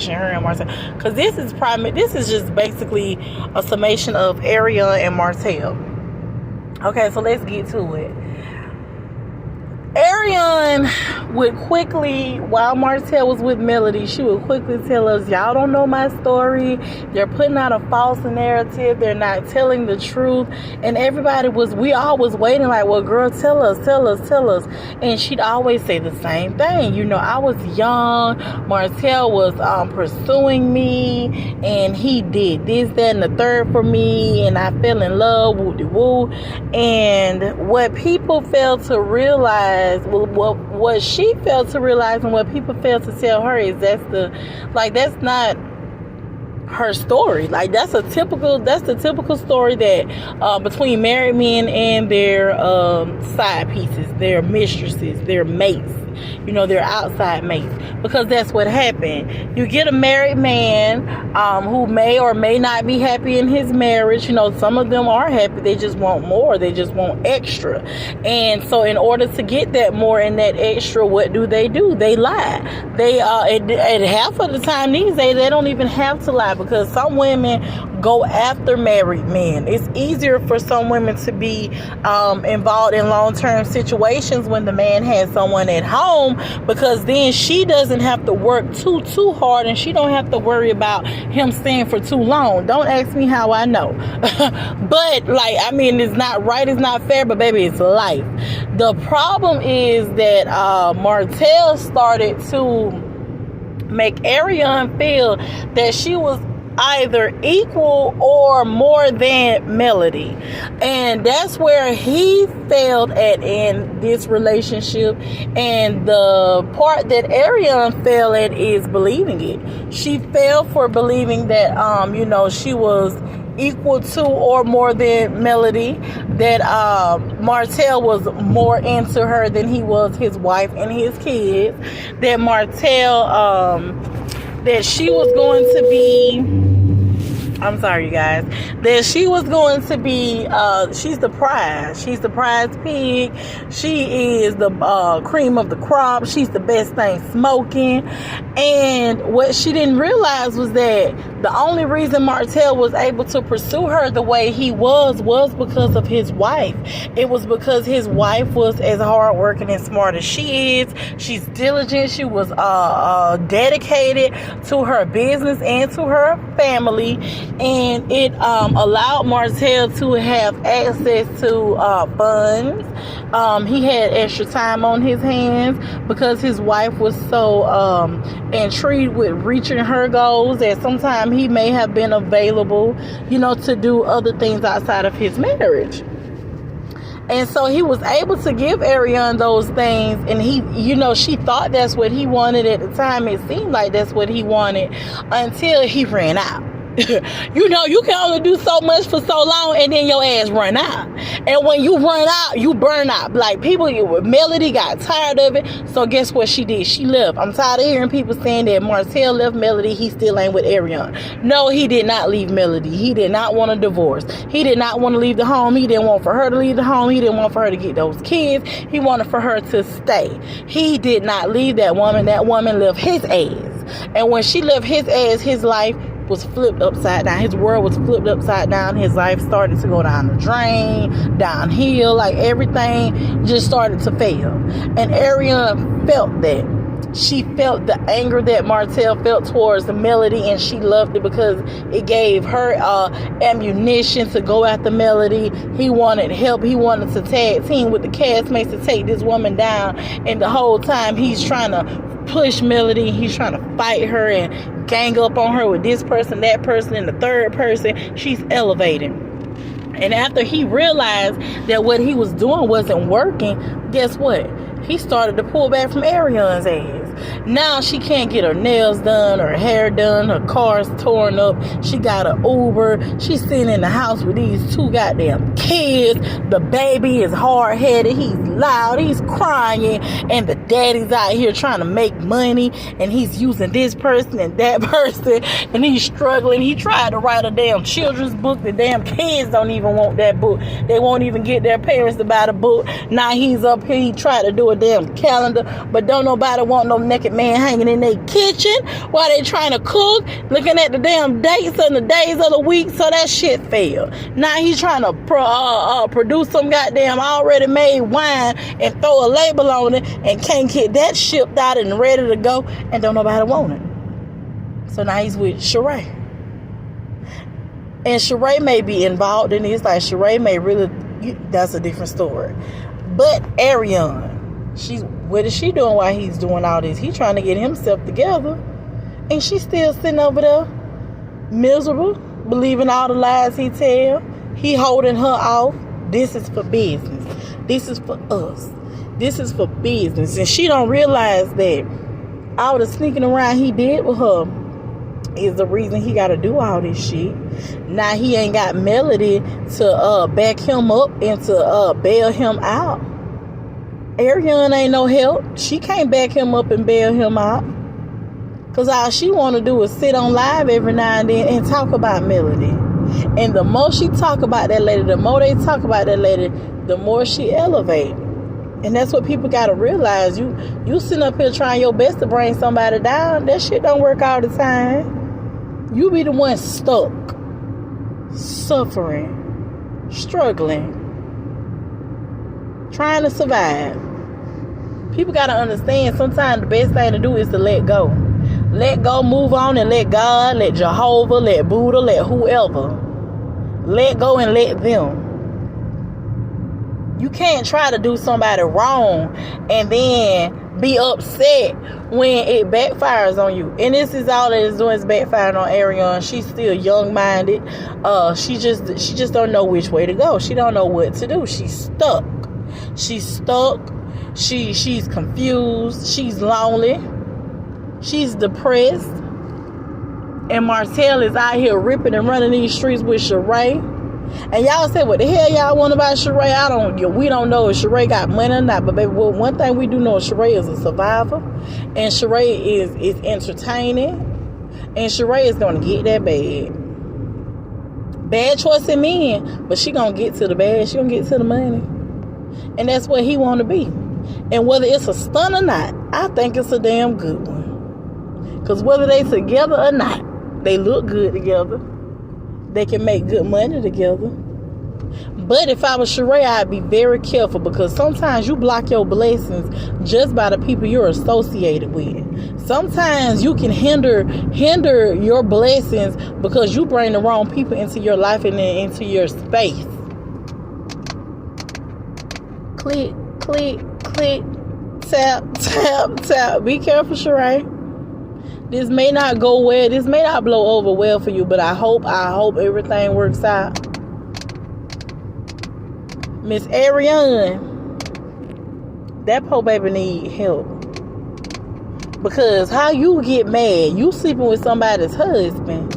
situation, her and Martell. Because this is just basically a summation of Arionne and Martell. Okay, so let's get to it. Arionne would quickly, while Martell was with Melody, she would quickly tell us, y'all don't know my story. They're putting out a false narrative. They're not telling the truth. And we all was waiting like, well, girl, tell us. And she'd always say the same thing. You know, I was young. Martell was pursuing me. And he did this, that, and the third for me. And I fell in love, woo-de-woo. And what people failed to realize, what she failed to realize and what people failed to tell her is that's not her story. Like that's the typical story that between married men and their side pieces, their mistresses, their mates, you know, their outside mates, because that's what happened. You get a married man who may or may not be happy in his marriage. You know, some of them are happy, they just want more, they just want extra. And so in order to get that more and that extra, what do? They lie. They at half of the time these days, they don't even have to lie, because some women go after married men. It's easier for some women to be involved in long-term situations when the man has someone at home, because then she doesn't have to work too hard, and she don't have to worry about him staying for too long. Don't ask me how I know. But it's not right, it's not fair, but baby, it's life. The problem is that Martell started to make Arionne feel that she was either equal or more than Melody, and that's where he failed at in this relationship. And the part that Arionne failed at is believing it. She failed for believing that she was equal to or more than Melody, that Martell was more into her than he was his wife and his kids, that Martell that she was going to be, I'm sorry, you guys, that she was going to be, she's the prize. She's the prize pig. She is the cream of the crop. She's the best thing smoking. And what she didn't realize was that the only reason Martell was able to pursue her the way he was because of his wife. It was because his wife was as hardworking and smart as she is. She's diligent. She was dedicated to her business and to her family. And it allowed Martell to have access to funds. He had extra time on his hands because his wife was so intrigued with reaching her goals that sometimes he may have been available, to do other things outside of his marriage. And so he was able to give Arionne those things, and she thought that's what he wanted at the time. It seemed like that's what he wanted until he ran out. You can only do so much for so long, and then your ass run out. And when you run out, you burn out. Like Melody got tired of it. So guess what she did? She left. I'm tired of hearing people saying that Martell left Melody. He still ain't with Arionne. No, he did not leave Melody. He did not want a divorce. He did not want to leave the home. He didn't want for her to leave the home. He didn't want for her to get those kids. He wanted for her to stay. He did not leave that woman. That woman left his ass. And when she left his ass, his life was flipped upside down. His world was flipped upside down. His life started to go down the drain, downhill, like everything just started to fail. And Arionne felt that. She felt the anger that Martell felt towards the Melody, and she loved it because it gave her ammunition to go after Melody. He wanted help. He wanted to tag team with the castmates to take this woman down. And the whole time he's trying to push Melody. He's trying to fight her and gang up on her with this person, that person, and the third person. She's elevating. And after he realized that what he was doing wasn't working, guess what? He started to pull back from Arionne's ass. Now she can't get her nails done, her hair done, her car's torn up. She got an Uber. She's sitting in the house with these two goddamn kids. The baby is hard-headed. He's loud. He's crying. And the daddy's out here trying to make money. And he's using this person and that person. And he's struggling. He tried to write a damn children's book. The damn kids don't even want that book. They won't even get their parents to buy the book. Now he's up here. He tried to do a damn calendar. But don't nobody want no naked man hanging in their kitchen while they trying to cook, looking at the damn dates and the days of the week, so that shit failed. Now he's trying to produce some goddamn already made wine and throw a label on it and can't get that shipped out and ready to go, and don't nobody want it. So now he's with Sheree. And Sheree may be involved in this, like Sheree may really, that's a different story. But Arionne, what is she doing while he's doing all this? He trying to get himself together, and she's still sitting over there, miserable, believing all the lies he tell. He holding her off. This is for business. This is for us. This is for business. And she don't realize that all the sneaking around he did with her is the reason he got to do all this shit. Now he ain't got Melody to back him up and to bail him out. Arionne ain't no help. She can't back him up and bail him out. Because all she want to do is sit on live every now and then and talk about Melody. And the more she talk about that lady, the more they talk about that lady, the more she elevate. And that's what people got to realize. You sitting up here trying your best to bring somebody down. That shit don't work all the time. You be the one stuck, suffering, struggling, trying to survive. People got to understand sometimes the best thing to do is to let go. Let go, move on, and let God, let Jehovah, let Buddha, let whoever. Let go and let them. You can't try to do somebody wrong and then be upset when it backfires on you. And this is all that is doing is backfiring on Arionne. She's still young-minded. She just don't know which way to go. She don't know what to do. She's stuck. She's confused. She's lonely. She's depressed. And Martell is out here ripping and running these streets with Sheree. And y'all say, what the hell y'all want about Sheree? We don't know if Sheree got money or not. But baby, one thing we do know is Sheree is a survivor. And Sheree is entertaining. And Sheree is going to get that bag. Bad choice in men. But she going to get to the bag. She going to get to the money. And that's what he want to be. And whether it's a stunt or not, I think it's a damn good one. Because whether they together or not, they look good together. They can make good money together. But if I was Sheree, I'd be very careful, because sometimes you block your blessings just by the people you're associated with. Sometimes you can hinder your blessings because you bring the wrong people into your life and into your space. Click, click, click, tap, tap, tap. Be careful, Sheree. This may not go well. This may not blow over well for you, but I hope everything works out. Miss Arionne, that poor baby need help. Because how you get mad? You sleeping with somebody's husband.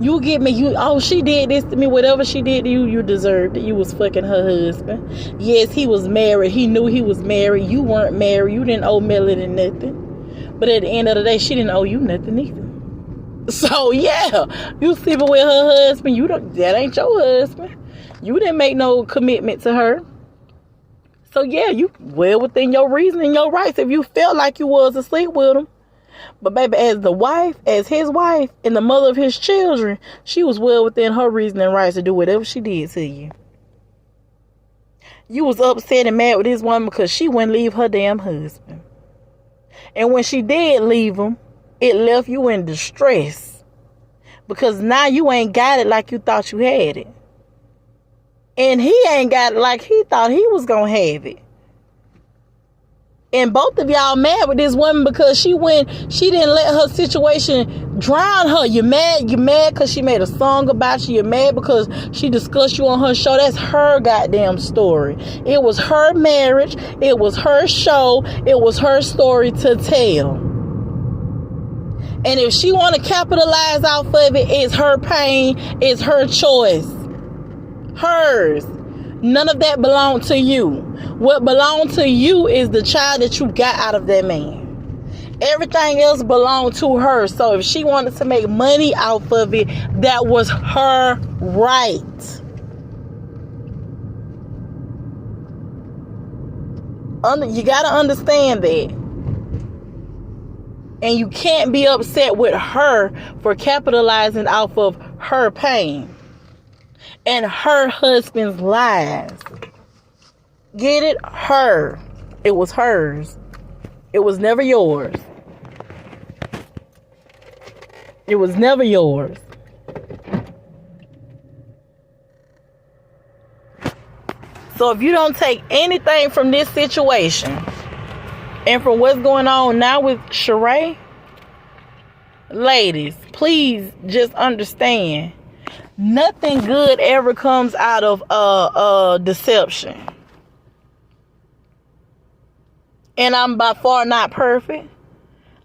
You get me, she did this to me. Whatever she did to you, you deserved it. You was fucking her husband. Yes, he was married. He knew he was married. You weren't married. You didn't owe Melody nothing. But at the end of the day, she didn't owe you nothing either. So yeah, you sleeping with her husband. That ain't your husband. You didn't make no commitment to her. So yeah, you well within your reason and your rights if you felt like you was asleep with him. But baby, as his wife, and the mother of his children, she was well within her reason and rights to do whatever she did to you. You was upset and mad with this woman because she wouldn't leave her damn husband. And when she did leave him, it left you in distress. Because now you ain't got it like you thought you had it. And he ain't got it like he thought he was going to have it. And both of y'all mad with this woman because she didn't let her situation drown her. You mad because she made a song about you. You're mad because she discussed you on her show. That's her goddamn story. It was her marriage. It was her show. It was her story to tell. And if she want to capitalize off of it, it's her pain. It's her choice. Hers. None of that belonged to you. What belonged to you is the child that you got out of that man. Everything else belonged to her. So if she wanted to make money off of it, that was her right. You got to understand that. And you can't be upset with her for capitalizing off of her pain and her husband's lies. Get it? Her. It was hers. It was never yours. It was never yours. So if you don't take anything from this situation and from what's going on now with Sheree, ladies, please just understand, nothing good ever comes out of deception. And I'm by far not perfect.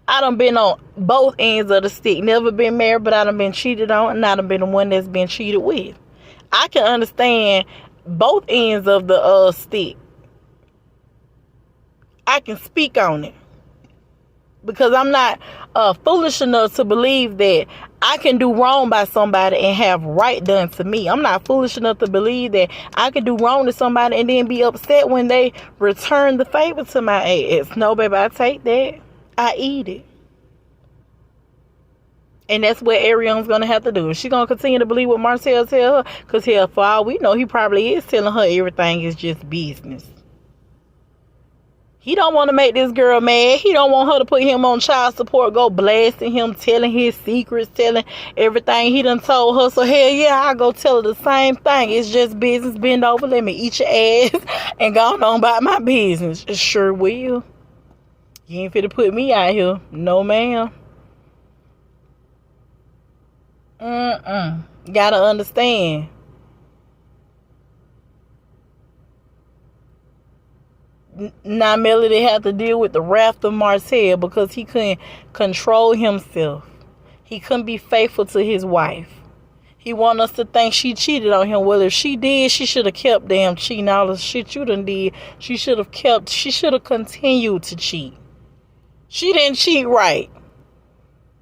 I done been on both ends of the stick. Never been married, but I done been cheated on, and I done been the one that's been cheated with. I can understand both ends of the stick. I can speak on it. Because I'm not foolish enough to believe that I can do wrong by somebody and have right done to me. I'm not foolish enough to believe that I can do wrong to somebody and then be upset when they return the favor to my ass. No, baby, I take that. I eat it. And that's what Arionne's going to have to do. She's going to continue to believe what Martell tell her. Because hell, for all we know, he probably is telling her everything is just business. He don't want to make this girl mad. He don't want her to put him on child support, go blasting him, telling his secrets, telling everything he done told her. So hell yeah, I'll go tell her the same thing. It's just business. Bend over, let me eat your ass and go on about my business. It sure will. You ain't finna put me out here. No, ma'am. Gotta understand. Now Melody had to deal with the wrath of Martell because he couldn't control himself. He couldn't be faithful to his wife. He want us to think she cheated on him. Well, if she did, she should have kept damn cheating. All the shit you done did, she should have continued to cheat. She didn't cheat right.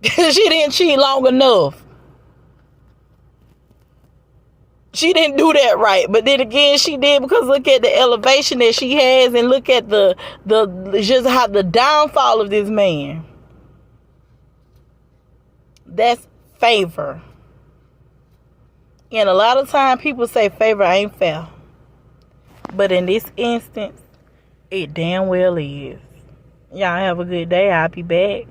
She didn't cheat long enough. She didn't do that right. But then again, she did, because look at the elevation that she has, and look at the just how the downfall of this man. That's favor. And a lot of time people say favor ain't fair. But in this instance, it damn well is. Y'all have a good day. I'll be back.